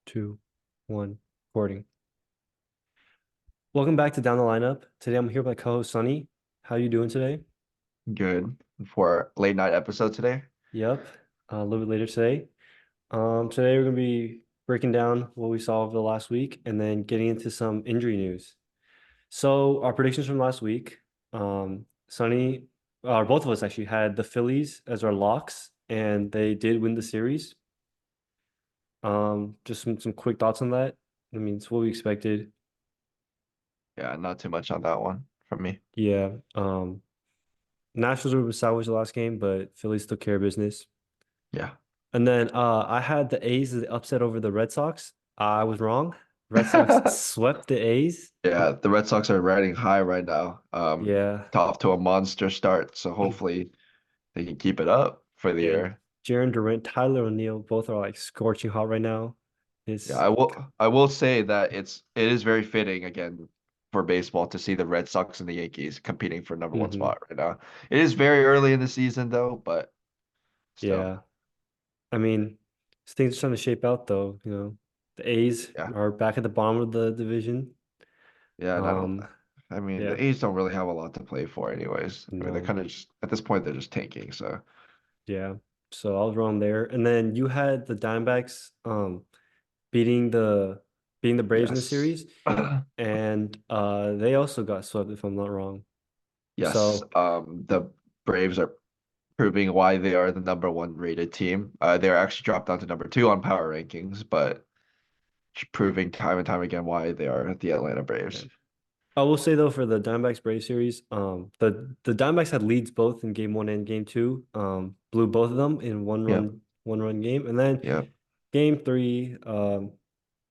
Two, one, recording. Welcome back to Down the Lineup. Today I'm here with my co-host Sunny. How you doing today? Good for late night episode today. Yep. A little bit later today. Today we're gonna be breaking down what we saw over the last week and then getting into some injury news. So our predictions from last week, Sunny, or both of us actually had the Phillies as our locks, and they did win the series. Just some quick thoughts on that. I mean, it's what we expected. Yeah, not too much on that one from me. Yeah. Nationals were salvaged the last game, but Phillies took care of business. Yeah. And then I had the A's as the upset over the Red Sox. I was wrong. Red Sox swept the A's. Yeah, the Red Sox are riding high right now. Yeah. Off to a monster start, so hopefully they can keep it up for the And year. Jaron Durant, Tyler O'Neill, both are like scorching hot right now. Yeah, It's I will say that it is very fitting again for baseball to see the Red Sox and the Yankees competing for number one hmm spot right now. It is very early in the season though, but still. yeah. I mean, things are starting to shape out though, The A's Yeah. are back at the bottom of the division. Yeah, and Um, I mean yeah, the A's don't really have a lot to play for anyways. I mean they're no. kind of just at this point they're just tanking, so Yeah. So I was wrong there. And then you had the Diamondbacks beating the Braves in the yes. series, and they also got swept if I'm not wrong. Yes. So The Braves are proving why they are the number one rated team. They're actually dropped down to number two on power rankings, but proving time and time again why they are the Atlanta yeah. Braves. I will say though for the Diamondbacks Braves series, the Diamondbacks had leads both in game one and game two, blew both of them in Yep. one run game, and then Yep. game three,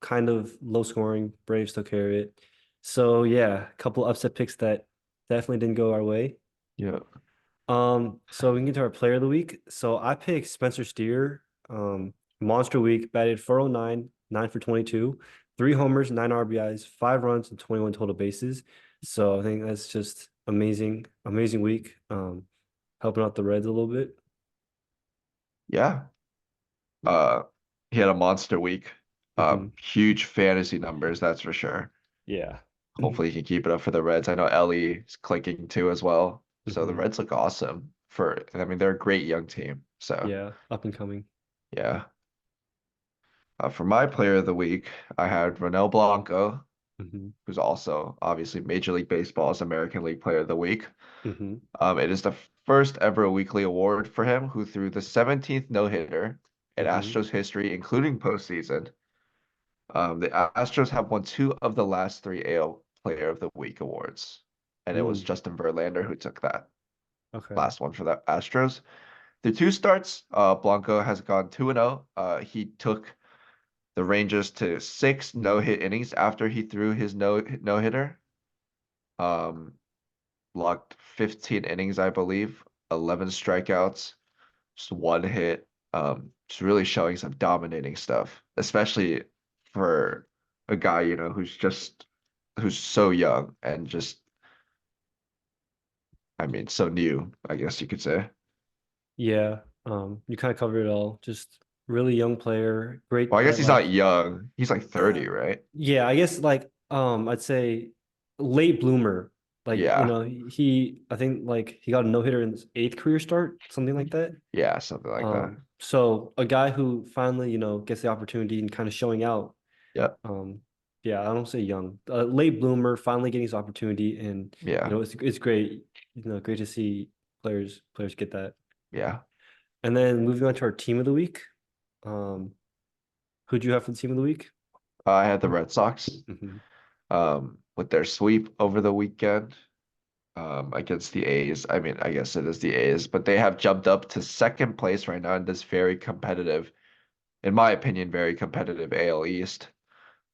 kind of low scoring. Braves took care of it. So yeah, a couple upset picks that definitely didn't go our way. Yep. So we can get to our player of the week. So I picked Spencer Steer. Monster week, batted 409, 9 for 22, three homers, nine RBIs, five runs, and 21 total bases. So I think that's just amazing, amazing week. Helping out the Reds a little bit. Yeah. Uh, he had a monster week. hmm Huge fantasy numbers, that's for sure. Yeah. Hopefully he can keep it up for the Reds. I know Ellie is clicking too as well. So the hmm Reds look awesome I mean, they're a great young team. So Yeah, up and coming. yeah. For my player of the week, I had Ronel Blanco, hmm who's also obviously Major League Baseball's American League Player of the Week. hmm It is the first ever weekly award for him, who threw the 17th no-hitter in hmm Astros history, including postseason. The Astros have won two of the last three AL Player of the Week awards, and it was Mm, Justin Verlander who took that okay. last one for the Astros. The two starts, Blanco has gone 2-0. He took the Rangers to six no-hit innings after he threw his no-hitter. Um, Logged 15 innings, I believe, 11 strikeouts, just one hit. Just really showing some dominating stuff, especially for a guy, who's so young and just, I mean, so new, I guess you could say. Yeah. You kind of covered it all. Just really young player, great Well, I guess at he's not like young. He's like Uh, 30, right? yeah, I guess like I'd say late bloomer. Like, Yeah. I think like he got a no-hitter in his eighth career start, something like that. Yeah, something like that. So a guy who finally, gets the opportunity and kind of showing out. Yep. Um, yeah, I don't say young. Late bloomer, finally getting his opportunity, and Yeah. it's great, great to see players get that. Yeah. And then moving on to our team of the week. Um, who'd you have for the team of the week? I had the Red Sox hmm with their sweep over the weekend. Against the A's. I mean, I guess it is the A's, but they have jumped up to second place right now in this very competitive, in my opinion, very competitive AL East.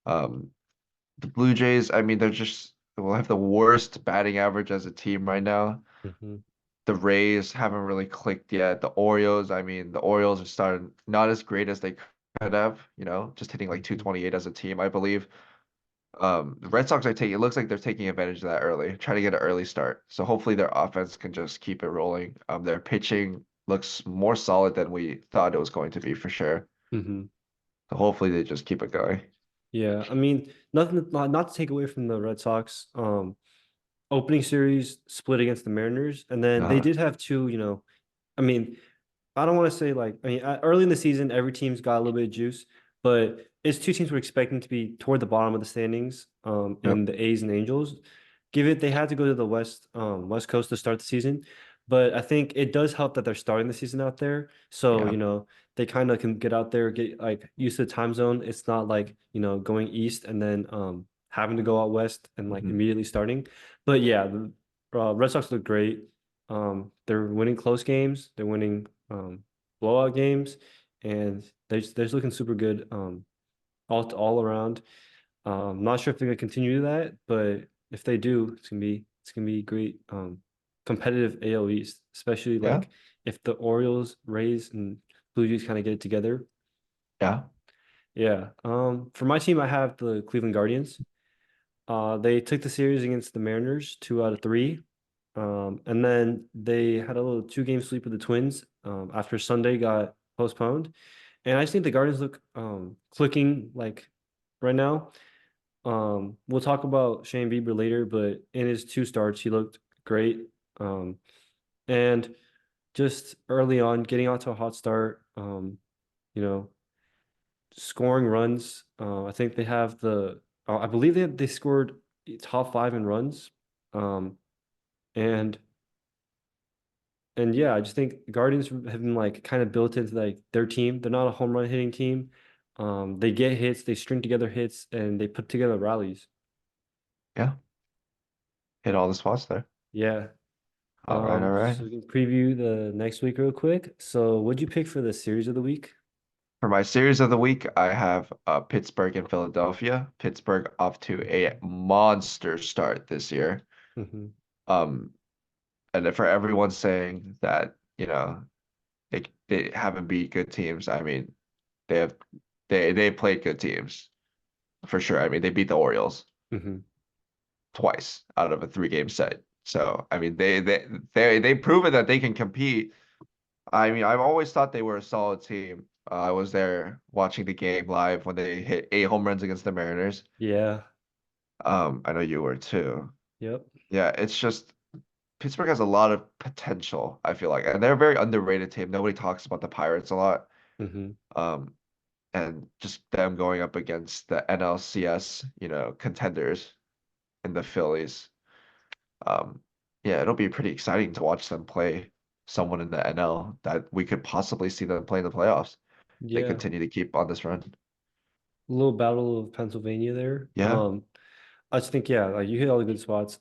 Um, the Blue Jays, I mean, will have the worst batting average as a team right now. hmm The Rays haven't really clicked yet. The Orioles, I mean, the Orioles are starting not as great as they could have, just hitting like hmm 228 as a team, I believe. The Red Sox are taking, it looks like they're taking advantage of that early, trying to get an early start. So hopefully their offense can just keep it rolling. Their pitching looks more solid than we thought it was going to be for sure. hmm Hopefully they just keep it going. Yeah, I mean, nothing not to take away from the Red Sox. Opening series split against the Mariners, and then they Uh, did have two, I mean, I don't want to say like, early in the season, every team's got a little bit of juice, but it's two teams we're expecting to be toward the bottom of the standings, yep. in the A's and Angels. Give it, they had to go to the West Coast to start the season, but I think it does help that they're starting the season out there. So, Yeah. they kind of can get out there, get like used to the time zone. It's not like, going east and then having to go out west and like Mhm. immediately starting. But yeah, the Red Sox look great. They're winning close games. They're winning blowout games, and they're just looking super good all around. Not sure if they're gonna continue that, but if they do, it's gonna be great competitive AL East, especially Yeah. like if the Orioles, Rays, and Blue Jays kind of get it together. Yeah. Yeah. For my team, I have the Cleveland Guardians. They took the series against the Mariners, 2 out of 3. And then they had a little two-game sweep with the Twins after Sunday got postponed. And I just think the Guardians look clicking like right now. We'll talk about Shane Bieber later, but in his two starts, he looked great. Um, and just early on, getting out to a hot start, you know, scoring runs. I think they have I believe they scored top 5 in runs. Um, and yeah, I just think Guardians have been like kind of built into like their team. They're not a home run hitting team. They get hits, they string together hits, and they put together rallies. Yeah. Hit all the spots there. Yeah. All right. All right. So we can preview the next week real quick. So what'd you pick for the series of the week? For my series of the week, I have Pittsburgh and Philadelphia. Pittsburgh off to a monster start this year. Hmm. Um, and then for everyone saying that, they haven't beat good teams, I mean, they have they played good teams for sure. I mean, they beat the Orioles Hmm. twice out of a 3-game set. So, I mean, they proven that they can compete. I mean, I've always thought they were a solid team. I was there watching the game live when they hit 8 home runs against the Mariners. Yeah. I know you were too. Yep. Yeah, it's just Pittsburgh has a lot of potential, I feel like, and they're a very underrated team. Nobody talks about the Pirates a lot. Hmm. Um, and just them going up against the NLCS, contenders in the Phillies. Um, yeah, it'll be pretty exciting to watch them play someone in the NL that we could possibly see them play in the playoffs. They Yeah. continue to keep on this run. A little battle of Pennsylvania there. Yeah, I just think, yeah, like you hit all the good spots.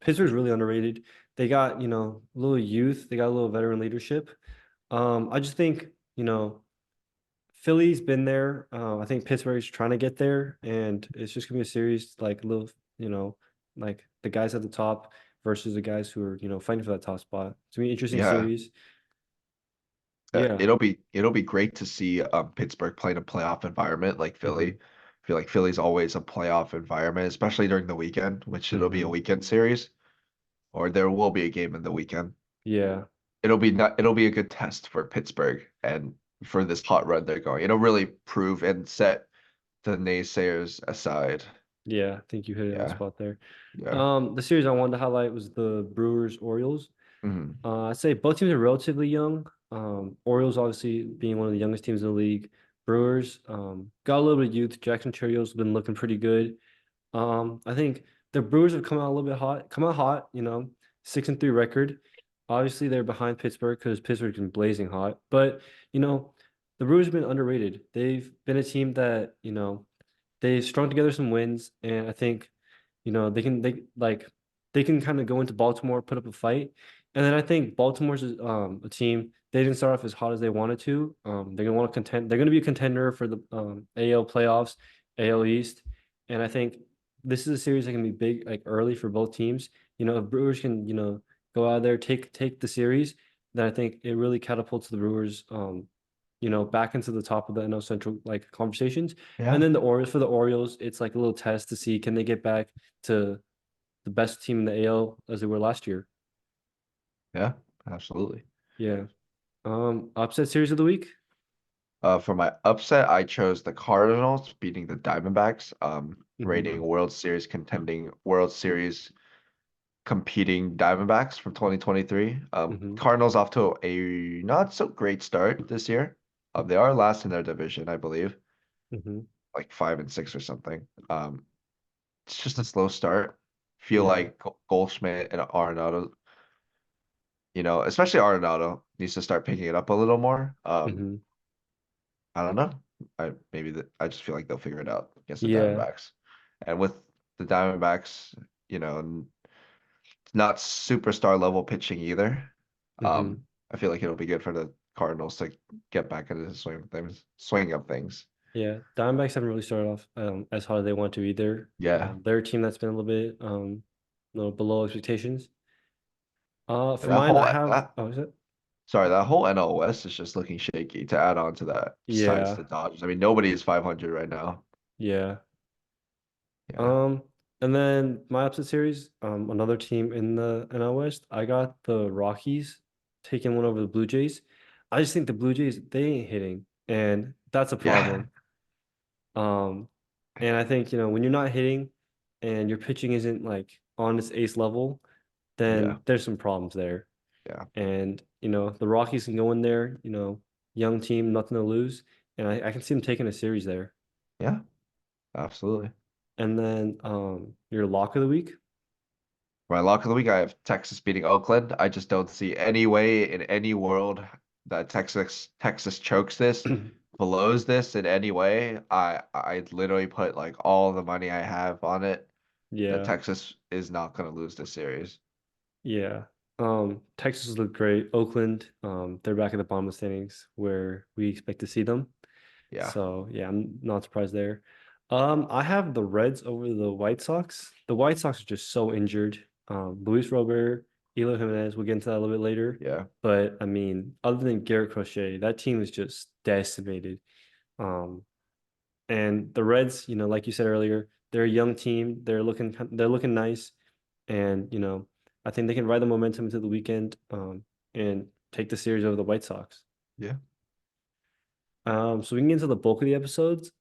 Pittsburgh's really underrated. They got, a little youth, they got a little veteran leadership. I just think, you know, Philly's been there. I think Pittsburgh's trying to get there, and it's just gonna be a series like a little, like the guys at the top versus the guys who are, fighting for that top spot. It's gonna be an interesting yeah. series. Yeah. It'll be great to see Pittsburgh play in a playoff environment like Hmm. Philly. I feel like Philly's always a playoff environment, especially during the weekend, which it'll be a Hmm. weekend series, or there will be a game in the weekend. Yeah. It'll be a good test for Pittsburgh and for this hot run they're going. It'll really prove and set the naysayers aside. Yeah. I think you hit it on the Yeah, spot there. yeah. The series I wanted to highlight was the Brewers Orioles. Mhm. I'd say both teams are relatively young. Orioles obviously being one of the youngest teams in the league. Brewers got a little bit of youth. Jackson Churrio's been looking pretty good. I think the Brewers have come out hot, 6-3 record. Obviously, they're behind Pittsburgh because Pittsburgh's been blazing hot. But, you know, the Brewers have been underrated. They've been a team that, they've strung together some wins, and I think, they can kind of go into Baltimore, put up a fight. And then I think Baltimore's a team, they didn't start off as hot as they wanted to. They're gonna want to contend, they're gonna be a contender for the AL playoffs, AL East. And I think this is a series that can be big, like early for both teams. If Brewers can, go out there, take the series, then I think it really catapults the Brewers, back into the top of the NL Central like conversations. And Yeah, then the Orioles, it's like a little test to see can they get back to the best team in the AL as they were last year. yeah, absolutely. Yeah. Upset series of the week. For my upset, I chose the Cardinals beating the Diamondbacks, Hmm. rating World Series contending World Series competing Diamondbacks from 2023. Hmm. Cardinals off to a not so great start this year. They are last in their division, I believe, Hmm. like 5-6 or something. It's just a slow start. Feel Yeah. like Goldschmidt and Arenado, especially Arenado needs to start picking it up a little more. Hmm. I don't know. I just feel like they'll figure it out against the Yeah. Diamondbacks. And with the Diamondbacks, not superstar level pitching either. Hmm. I feel like it'll be good for the Cardinals to get back into the swing of things. Yeah. Diamondbacks haven't really started off as hard as they want to either. Yeah. They're a team that's been a little bit below expectations. For And that mine, I whole have that oh, is it? sorry, that whole NL West is just looking shaky to add on to that, besides Yeah. the Dodgers. I mean, nobody is 500 right now. Yeah. Yeah. Um, and then my upset series, another team in the NL West, I got the Rockies taking one over the Blue Jays. I just think the Blue Jays, they ain't hitting, and that's a Yeah. problem. Um, and I think, when you're not hitting and your pitching isn't like on its ace level, Yeah. then there's some problems there. Yeah. And, the Rockies can go in there, young team, nothing to lose. And I can see them taking a series there. Yeah. Absolutely. And then your lock of the week. My lock of the week, I have Texas beating Oakland. I just don't see any way in any world that Texas chokes this, blows this in any way. I literally put like all the money I have on it that Yeah. Texas is not going to lose this series. Yeah. Texas looked great. Oakland, they're back at the bottom of the standings where we expect to see them. Yeah. So yeah, I'm not surprised there. I have the Reds over the White Sox. The White Sox are just so injured. Luis Robert, Eloy Jimenez, we'll get into that a little bit later. Yeah. But I mean, other than Garrett Crochet, that team is just decimated. Um, and the Reds, like you said earlier, they're a young team. They're looking nice, and I think they can ride the momentum into the weekend, and take the series over the White Sox. Yeah. So we can get into the bulk of the episodes,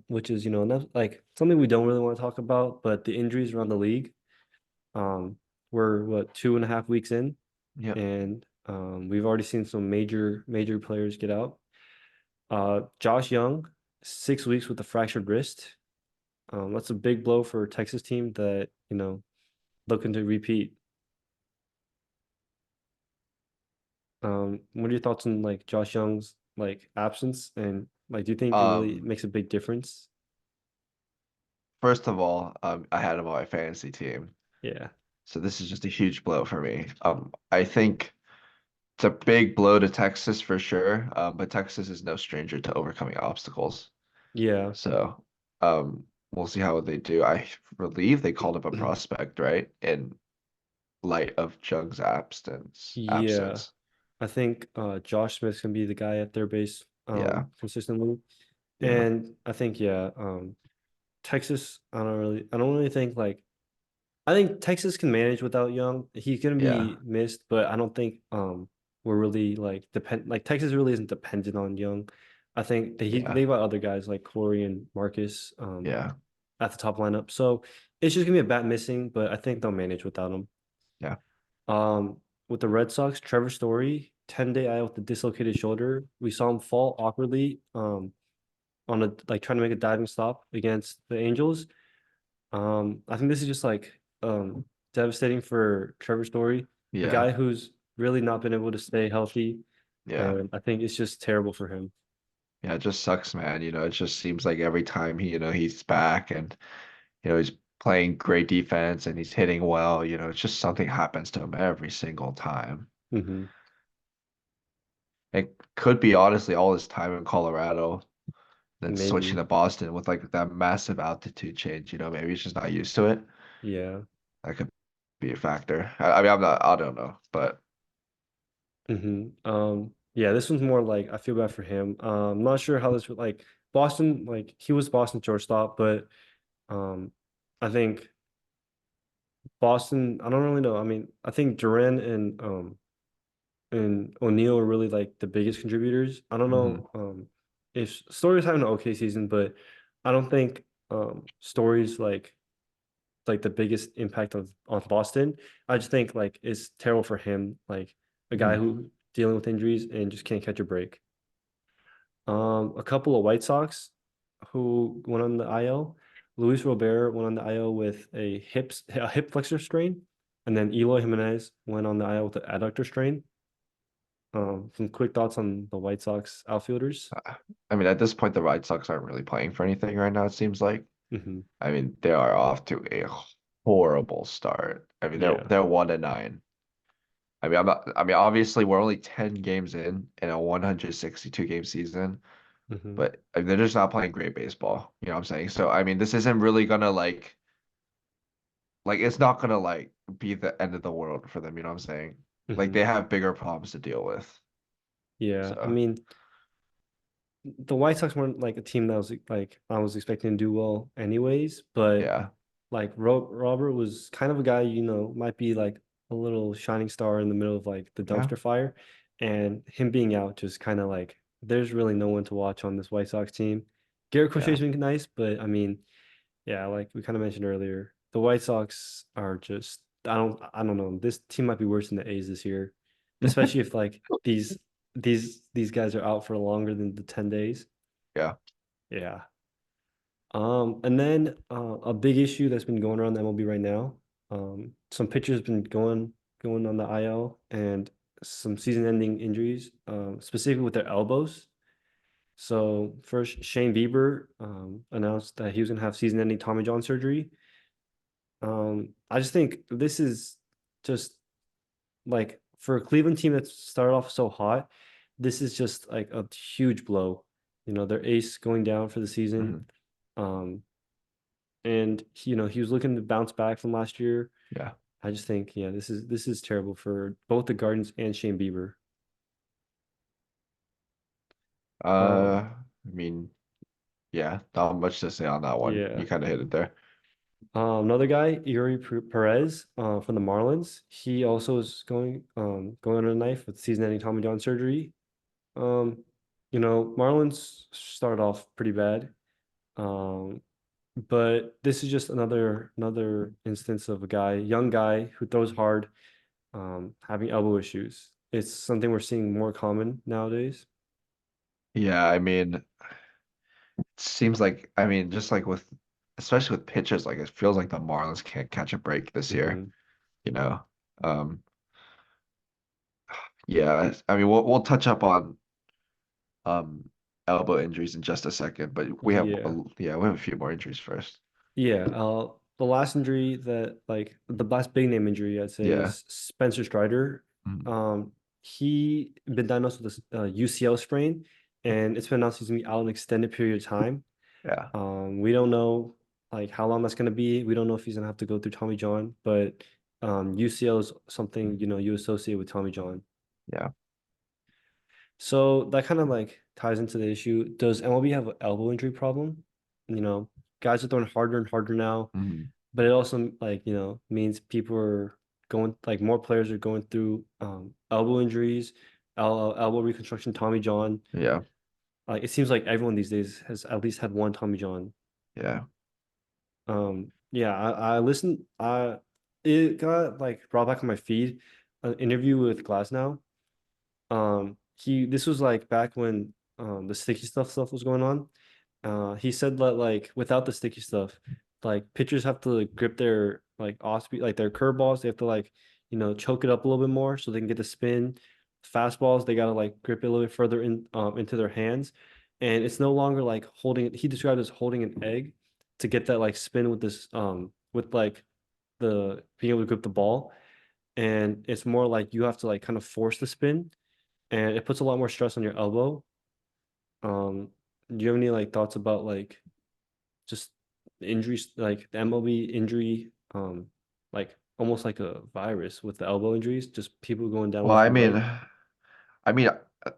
which is like something we don't really want to talk about, but the injuries around the league. Um, we're what 2.5 weeks in, Yeah. and we've already seen some major players get out. Josh Young, 6 weeks with a fractured wrist. That's a big blow for a Texas team that, looking to repeat. What are your thoughts on like Josh Young's like absence and like do you think it really Um, makes a big difference? First of all, I had him on my fantasy team, Yeah. so this is just a huge blow for me. I think it's a big blow to Texas for sure, but Texas is no stranger to overcoming obstacles. Yeah. So, we'll see how they do. I believe they called up a prospect, right? In light of Jung's absence. Yeah. Absence. I think Josh Smith's gonna be the guy at their base Yeah, consistently. yeah, And I think yeah, Texas, I don't really think like I think Texas can manage without Young. He's gonna yeah, be missed, but I don't think we're really like Texas really isn't dependent on Young. I think yeah, they've got other guys like Corey and Marcus yeah, at the top lineup. So it's just gonna be a bat missing, but I think they'll manage without him. yeah, With the Red Sox, Trevor Story, 10-day IL with a dislocated shoulder. We saw him fall awkwardly on a like trying to make a diving stop against the Angels. I think this is just like devastating for Trevor Story, a yeah, guy who's really not been able to stay healthy, yeah. and I think it's just terrible for him. Yeah, it just sucks, man. It just seems like every time he's back and he's playing great defense and he's hitting well, it's just something happens to him every single time. Hmm. It could be honestly all his time in Colorado, then switching Maybe. to Boston with like that massive altitude change, maybe he's just not used to it. Yeah. That could be a factor. I mean, I don't know, but Yeah, this one's more like I feel bad for him. I'm not sure how this would like Boston, like he was Boston shortstop, but um I think Boston, I don't really know. I mean, I think Duran and O'Neal are really like the biggest contributors. I don't mhm. know. if Story's having an okay season, but I don't think Story's like the biggest impact of on Boston. I just think like it's terrible for him, like a guy Mhm. who dealing with injuries and just can't catch a break. A couple of White Sox who went on the IL. Luis Robert went on the IL with a hip flexor strain, and then Eloy Jimenez went on the IL with an adductor strain. Some quick thoughts on the White Sox outfielders. Uh, I mean, at this point, the Red Sox aren't really playing for anything right now, it seems like. Hmm. I mean, they are off to a horrible start. I mean, they're Yeah. they're 1-9. I mean, obviously, we're only 10 games in a 162 game season, Hmm. but I mean, they're just not playing great baseball. You know what I'm saying? So, I mean, this isn't really gonna like it's not gonna like be the end of the world for them. You know what I'm saying? Like Hmm. they have bigger problems to deal with. Yeah. I So, mean, the White Sox weren't like a team that was like I was expecting to do well anyways, but yeah, like Robert was kind of a guy, might be like a little shining star in the middle of like the yeah, dumpster fire, and him being out just kind of like there's really no one to watch on this White Sox team. Garrett yeah. Crochet's been nice, but I mean, yeah, like we kind of mentioned earlier, the White Sox are just I don't know. This team might be worse than the A's this year, especially if like these guys are out for longer than the 10 days. Yeah. Yeah. And then a big issue that's been going around the MLB right now. Some pitchers been going on the IL and some season-ending injuries, specifically with their elbows. So first, Shane Bieber announced that he was gonna have season-ending Tommy John surgery. I just think this is just like for a Cleveland team that started off so hot, this is just like a huge blow. Their ace going down for the season. Mhm. Um, and he was looking to bounce back from last year. Yeah. I just think, yeah, this is terrible for both the Gardens and Shane Bieber. Um, I mean, yeah, not much to say on that one. yeah. You kind of hit it there. Another guy, Perez, from the Marlins. He also is going on a knife with season-ending Tommy John surgery. Um, Marlins started off pretty bad. Um, but this is just another instance of a young guy who throws hard, having elbow issues. It's something we're seeing more common nowadays. Yeah, I mean, it seems like I mean, just like with especially with pitchers, like it feels like the Marlins can't catch a break this year, Hmm. you know. Um, yeah, I mean, we'll touch up on um elbow injuries in just a second, but Yeah. we have a few more injuries first. Yeah. The last injury the last big name injury I'd say Yeah. is Spencer Strider. Mhm. Um, he been diagnosed with a UCL sprain, and it's been announced he's gonna be out an extended period of time. Yeah. We don't know like how long that's gonna be. We don't know if he's gonna have to go through Tommy John, but UCL is something you associate with Tommy John. Yeah. So that kind of like ties into the issue. Does MLB have an elbow injury problem? You know, Guys are throwing harder and harder now, Mhm. but it also like, means people are going like more players are going through elbow injuries, elbow reconstruction, Tommy John. Yeah. Like it seems like everyone these days has at least had one Tommy John. Yeah. Yeah, I listened. It got like brought back on my feed an interview with Glass now. This was like back when the sticky stuff was going on. He said that like without the sticky stuff, like pitchers have to like, grip their like off speed, like their curveballs. They have to like choke it up a little bit more so they can get the spin. Fastballs they gotta like grip it a little bit further into their hands, and it's no longer like holding it. He described it as holding an egg to get that like spin with this with like the being able to grip the ball, and it's more like you have to like kind of force the spin, and it puts a lot more stress on your elbow. Do you have any like thoughts about like just the injuries, like the MLB injury, like almost like a virus with the elbow injuries, just people going down Well, left and right? I mean,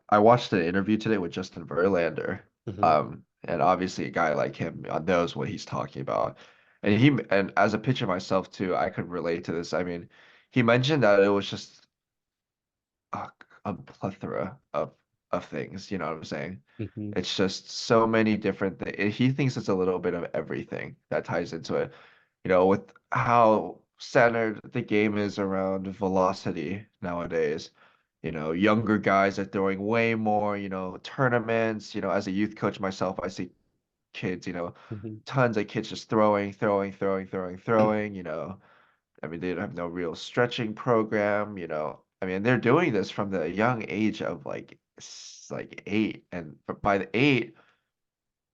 I watched an interview today with Justin Verlander, Hmm. and obviously a guy like him knows what he's talking about, and as a pitcher myself too, I could relate to this. I mean, he mentioned that it was just a, a plethora of of things, you know what I'm saying? Hmm. It's just so many different things. He thinks it's a little bit of everything that ties into it. You know, with how centered the game is around velocity nowadays. You know, younger guys are throwing way more, tournaments. As a youth coach myself, I see kids, Hmm. tons of kids just throwing, throwing, throwing, throwing, throwing. I mean, they have no real stretching program. I mean, they're doing this from the young age of like 8, and by the 8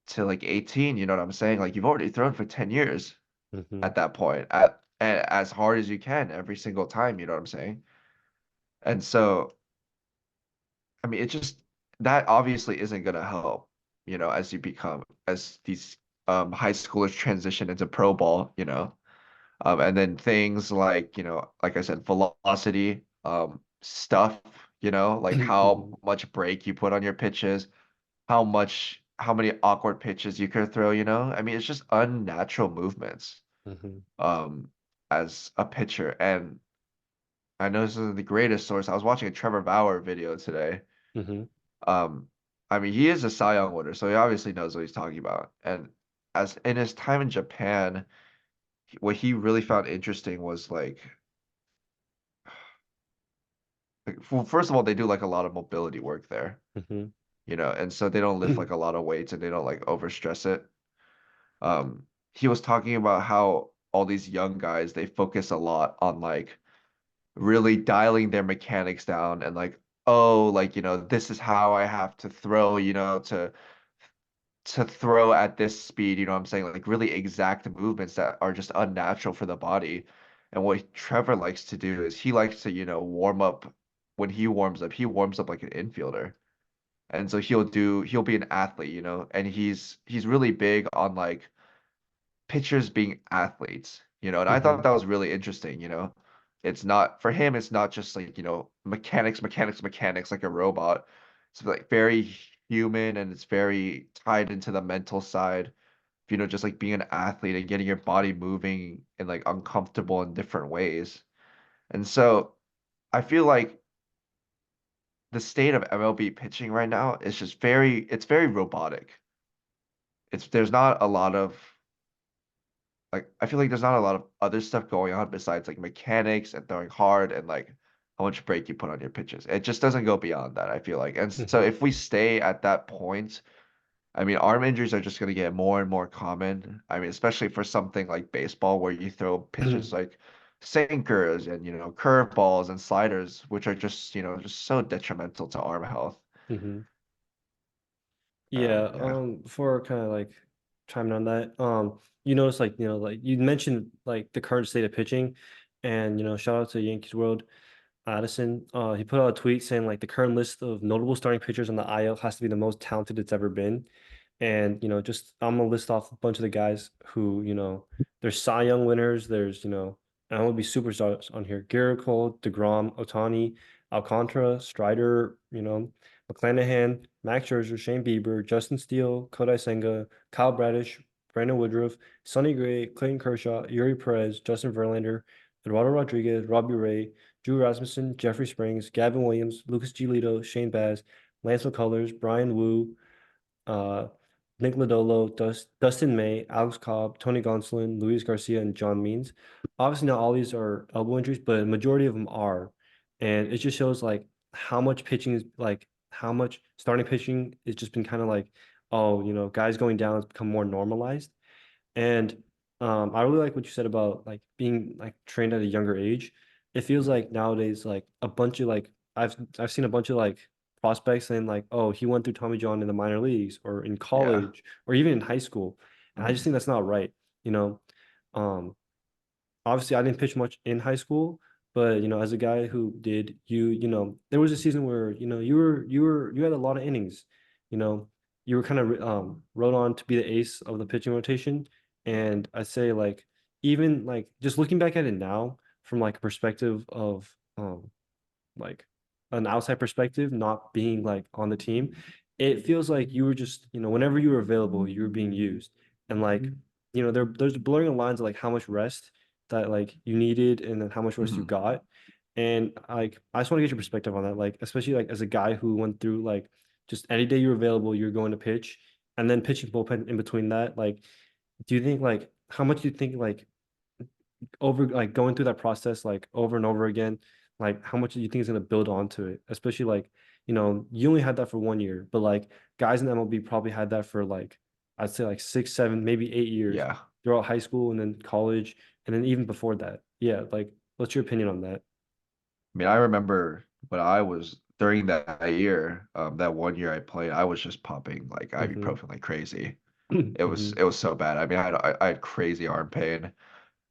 to like 18, you know what I'm saying? Like you've already thrown for 10 years Hmm. at that point, as hard as you can every single time, you know what I'm saying? And so, I mean, it just that obviously isn't gonna help, as these high schoolers transition into pro ball. And then things like, like I said, velocity, stuff, like how Hmm. much break you put on your pitches, how many awkward pitches you could throw. I mean, it's just unnatural movements, Hmm. um, as a pitcher. And I know this isn't the greatest source. I was watching a Trevor Bauer video today. Hmm. Um, I mean, he is a Cy Young winner, so he obviously knows what he's talking about. And as in his time in Japan, what he really found interesting was well, first of all, they do like a lot of mobility work there, Hmm. and so they don't lift like a lot of weights and they don't like overstress it. He was talking about how all these young guys, they focus a lot on like really dialing their mechanics down and like, oh, like, this is how I have to throw, to throw at this speed, you know what I'm saying? Like really exact movements that are just unnatural for the body. And what Trevor likes to do is he likes to, warm up. When he warms up like an infielder. And so he'll be an athlete, and he's really big on like pitchers being athletes, and I thought Hmm. that was really interesting. It's not for him, it's not just like, mechanics, mechanics, mechanics like a robot. It's like very human and it's very tied into the mental side, just like being an athlete and getting your body moving in like uncomfortable and different ways. And so I feel like the state of MLB pitching right now is just it's very robotic. There's not a lot of like I feel like there's not a lot of other stuff going on besides like mechanics and throwing hard and like how much break you put on your pitches. It just doesn't go beyond that, I feel like. And so Hmm. if we stay at that point, I mean, arm injuries are just going to get more and more common. I mean, especially for something like baseball where you throw pitches like sinkers and, curveballs and sliders, which are just, just so detrimental to arm health. Hmm. Yeah, Yeah. before kind of like chiming on that, you notice like, like you mentioned like the current state of pitching and, shout out to Yankees World. Addison, he put out a tweet saying like the current list of notable starting pitchers on the IL has to be the most talented it's ever been. And, just I'm gonna list off a bunch of the guys who, there's Cy Young winners, there's, and I'm gonna be superstars on here. Garrett Cole, DeGrom, Otani, Alcantara, Strider, McClanahan, Max Scherzer, Shane Bieber, Justin Steele, Kodai Senga, Kyle Bradish, Brandon Woodruff, Sonny Gray, Clayton Kershaw, Yuri Perez, Justin Verlander, Eduardo Rodriguez, Robbie Ray, Drew Rasmussen, Jeffrey Springs, Gavin Williams, Lucas Giolito, Shane Baz, Lance McCullers, Brian Wu, uh, Nick Lodolo, Dustin May, Alex Cobb, Tony Gonsolin, Luis Garcia, and John Means. Obviously, not all these are elbow injuries, but a majority of them are. And it just shows like how much pitching is like how much starting pitching has just been kind of like, oh, guys going down has become more normalized. And I really like what you said about like being like trained at a younger age. It feels like nowadays, like a bunch of like I've seen a bunch of like prospects saying like, oh, he went through Tommy John in the minor leagues or in Yeah. college or even in high school. And I just Mhm. think that's not right. You know, um, obviously I didn't pitch much in high school, but as a guy who did, there was a season where, you had a lot of innings, you know, you were kind of rode on to be the ace of the pitching rotation. And I say like even like just looking back at it now from like a perspective of like an outside perspective, not being like on the team, it feels like you were just, whenever you were available, you were being used. And like, there's blurring of lines of like how much rest that like you needed and then how much rest you Mhm. got. And like I just want to get your perspective on that, like especially like as a guy who went through like just any day you're available, you're going to pitch, and then pitching bullpen in between that. Like, do you think like how much do you think like over like going through that process like over and over again, like how much do you think is going to build onto it? Especially like, you only had that for 1 year, but like guys in MLB probably had that for like I'd say like 6, 7, maybe 8 years Yeah. throughout high school and then college and then even before that. Yeah, like what's your opinion on that? I mean, I remember when I was during that year, that 1 year I played, I was just popping like Mm-hmm. ibuprofen like crazy. It was Mm-hmm. it was so bad. I mean, I had crazy arm pain.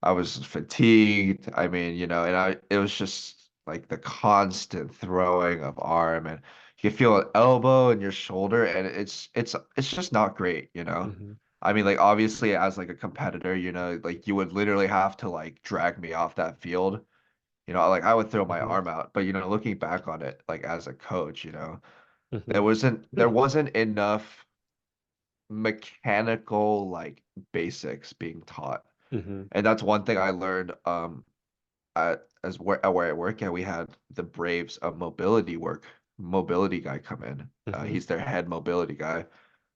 I was fatigued. I mean, and it was just like the constant throwing of arm, and you can feel an elbow in your shoulder, and it's just not great, you know. Mm-hmm. I mean, like obviously as like a competitor, like you would literally have to like drag me off that field. Like I would throw my Mm-hmm. arm out, but looking back on it, like as a coach, there Mm-hmm. wasn't there wasn't enough mechanical like basics being taught. Mm-hmm. And that's one thing I learned at where I work at. We had the Braves a mobility guy come in. Mm-hmm. He's their head mobility guy.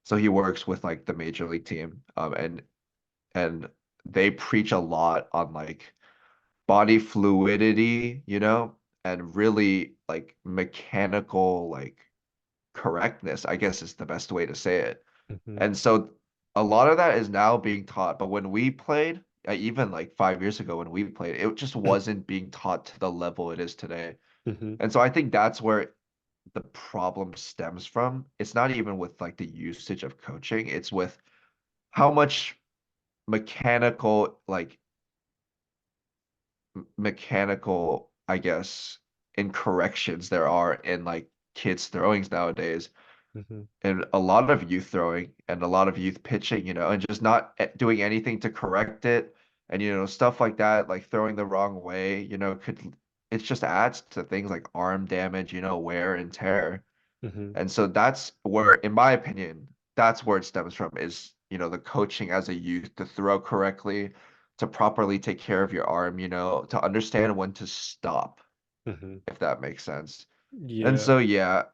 So he works with like the major league team. And they preach a lot on like body fluidity, and really like mechanical like correctness, I guess is the best way to say it. Mm-hmm. And so a lot of that is now being taught. But when we played, even like 5 years ago when we played, it just wasn't being taught to the level it is today. Mm-hmm. And so I think that's where the problem stems from. It's not even with like the usage of coaching, it's with how much mechanical, like mechanical, I guess, incorrections there are in like kids' throwings nowadays, Mm-hmm. and a lot of youth throwing and a lot of youth pitching, and just not doing anything to correct it. And stuff like that, like throwing the wrong way, could it just adds to things like arm damage, wear and tear. Mm-hmm. And so that's where, in my opinion, that's where it stems from is, the coaching as a youth to throw correctly, to properly take care of your arm, to understand when to stop, Mm-hmm. if that makes sense. And Yeah. so yeah,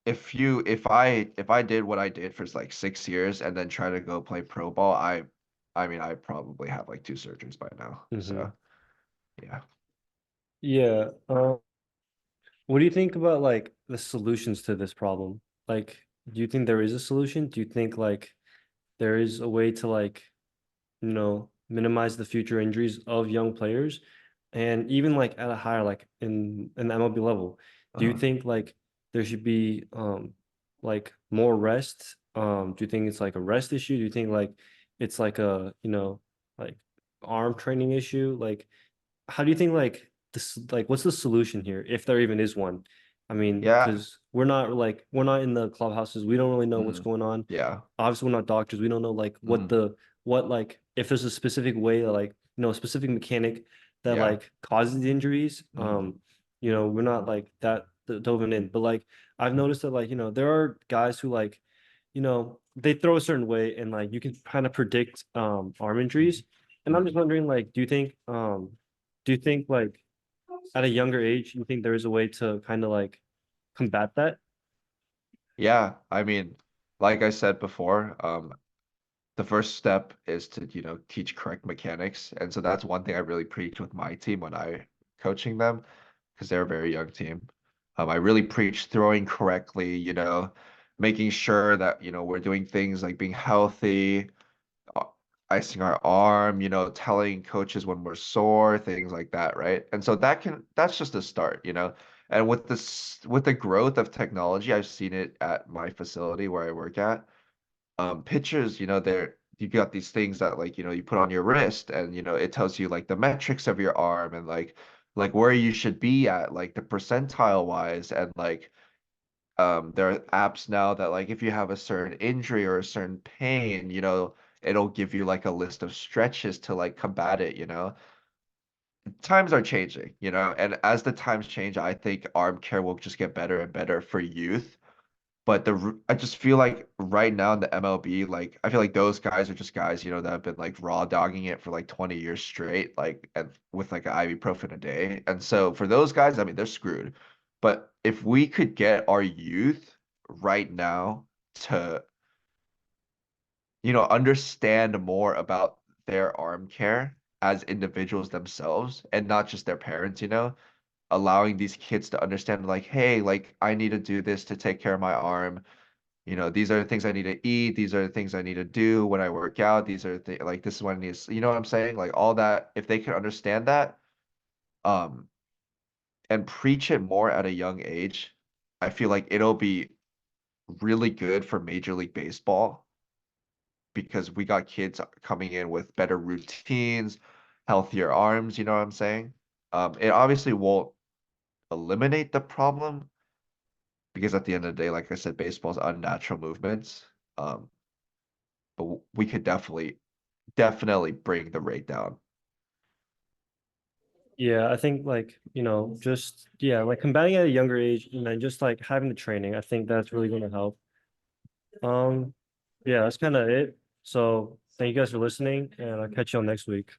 if I did what I did for like 6 years and then try to go play pro ball, I mean I probably have like two surgeries by now. Mm-hmm. So yeah. Yeah. What do you think about like the solutions to this problem? Like, do you think there is a solution? Do you think like there is a way to like, minimize the future injuries of young players? And even like at a higher, like in the MLB level, do you Uh, think like there should be like more rest? Do you think it's like a rest issue? Do you think like it's like a, like arm training issue? Like how do you think like this like what's the solution here if there even is one? I mean, yeah. because we're not in the clubhouses. We don't really know what's Mm, going on. yeah. Obviously, we're not doctors. We don't know like Mm, what like if there's a specific way that like a specific mechanic that yeah. like causes the injuries. Mm, We're not like that dove in, but like I've noticed that like there are guys who like they throw a certain way and like you can kind of predict arm injuries. And I'm just mm. wondering like do you think like at a younger age you think there is a way to kind of like combat that? Yeah, I mean, like I said before, the first step is to, teach correct mechanics. And so that's one thing I really preach with my team when I coaching them, because they're a very young team. I really preach throwing correctly, making sure that, we're doing things like being healthy, uh, icing our arm, telling coaches when we're sore, things like that, right? And so that's just a start, And with the growth of technology, I've seen it at my facility where I work at. Pitchers, you got these things that like, you put on your wrist, and it tells you like the metrics of your arm, and like where you should be at like the percentile wise, and like there are apps now that like if you have a certain injury or a certain pain, it'll give you like a list of stretches to like combat it, Times are changing, and as the times change, I think arm care will just get better and better for youth. But I just feel like right now in the MLB, like I feel like those guys are just guys, that have been like raw dogging it for like 20 years straight, like and with like an ibuprofen a day. And so for those guys, I mean, they're screwed. But if we could get our youth right now to, understand more about their arm care as individuals themselves and not just their parents, allowing these kids to understand like, hey, like I need to do this to take care of my arm. These are the things I need to eat. These are the things I need to do when I work out. These are the like this is what I need to, you know what I'm saying? Like all that, if they can understand that, um, and preach it more at a young age, I feel like it'll be really good for Major League Baseball because we got kids coming in with better routines, healthier arms, you know what I'm saying? It obviously won't eliminate the problem because at the end of the day, like I said, baseball's unnatural movements. Um, but we could definitely bring the rate down. Yeah, I think like, just yeah, like combating at a younger age and then just like having the training, I think that's really going to help. Um, yeah, that's kind of it. So thank you guys for listening, and I'll catch you on next week.